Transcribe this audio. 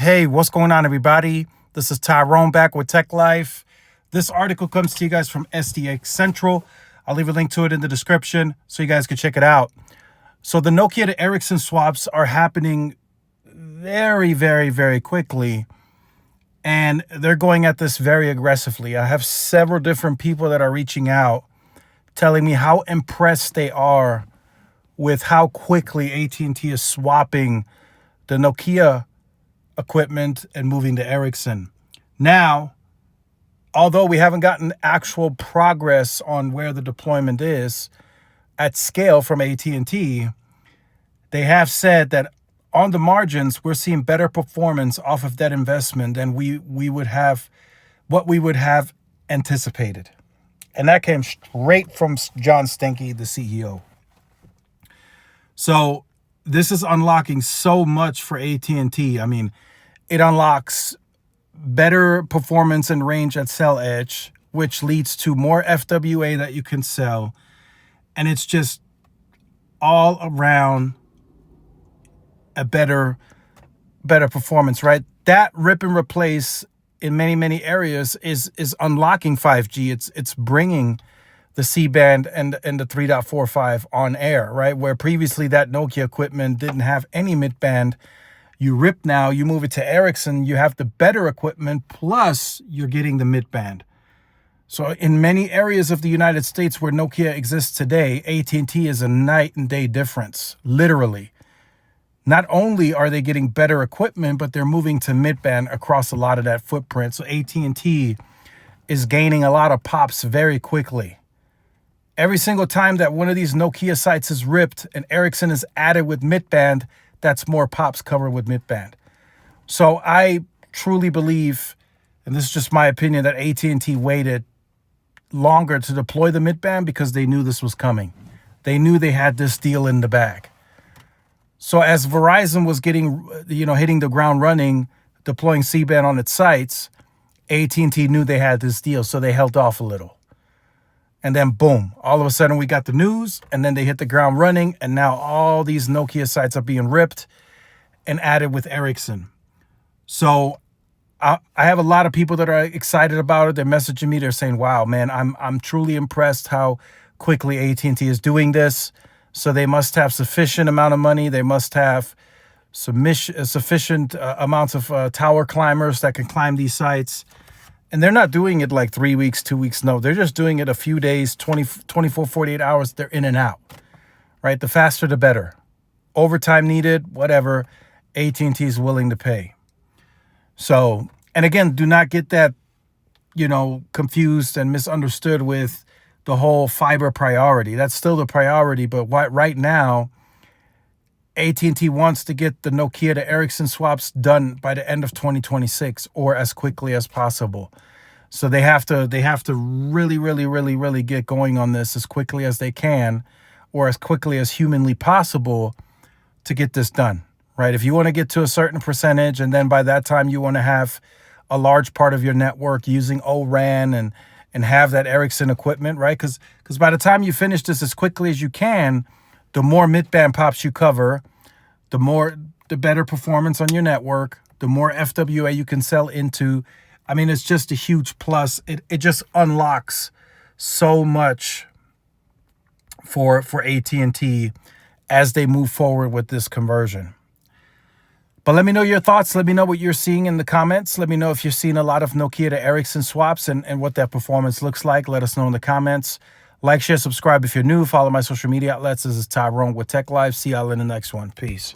Hey, what's going on, everybody? This is Tyrone back with Tech Life. This article comes to you guys from SDX Central. I'll leave a link to it in the description so you guys can check it out. So the Nokia to Ericsson swaps are happening very, very, very quickly. And they're going at this very aggressively. I have several different people that are reaching out telling me how impressed they are with how quickly AT&T is swapping the Nokia equipment and moving to Ericsson. Now, although we haven't gotten actual progress on where the deployment is at scale from AT&T, they have said that on the margins, we're seeing better performance off of that investment than we would have anticipated. And that came straight from John Stenke, the CEO. So this is unlocking so much for AT&T. I mean, it unlocks better performance and range at cell edge, which leads to more FWA that you can sell. And it's just all around a better performance, right? That rip and replace in many areas is unlocking 5G. It's bringing the C-band and the 3.45 on air, right? Where previously that Nokia equipment didn't have any mid-band. You rip now, you move it to Ericsson, you have the better equipment, plus you're getting the mid-band. So in many areas of the United States where Nokia exists today, AT&T is a night and day difference, literally. Not only are they getting better equipment, but they're moving to mid-band across a lot of that footprint. So AT&T is gaining a lot of pops very quickly. Every single time that one of these Nokia sites is ripped and Ericsson is added with mid-band, that's more pops covered with mid-band. So I truly believe, and this is just my opinion, that AT&T waited longer to deploy the mid-band because they knew this was coming. They knew they had this deal in the bag. So as Verizon was getting, hitting the ground running, deploying C-band on its sites, AT&T knew they had this deal, so they held off a little. And then boom, all of a sudden we got the news, and then they hit the ground running, and now all these Nokia sites are being ripped and added with Ericsson. So I have a lot of people that are excited about it. They're messaging me. They're saying, wow, man, I'm truly impressed how quickly AT&T is doing this. So they must have sufficient amount of money. They must have sufficient amounts of tower climbers that can climb these sites. And they're not doing it like 3 weeks, 2 weeks. No, they're just doing it a few days, 24, 48 hours. They're in and out, right? The faster, the better. Overtime needed, whatever, AT&T is willing to pay. So, and again, do not get that, confused and misunderstood with the whole fiber priority. That's still the priority. But right now, AT&T wants to get the Nokia to Ericsson swaps done by the end of 2026 or as quickly as possible. So they have to really get going on this as quickly as they can or as quickly as humanly possible to get this done, right? If you want to get to a certain percentage and then by that time you want to have a large part of your network using O-RAN and have that Ericsson equipment, right? Because by the time you finish this as quickly as you can, the more mid-band pops you cover, the better performance on your network, the more FWA you can sell into. I mean, it's just a huge plus. It just unlocks so much for AT&T as they move forward with this conversion. But let me know your thoughts. Let me know what you're seeing in the comments. Let me know if you're seeing a lot of Nokia to Ericsson swaps and what that performance looks like. Let us know in the comments. Like, share, subscribe if you're new. Follow my social media outlets. This is Tyrone with Tech Live. See y'all in the next one. Peace.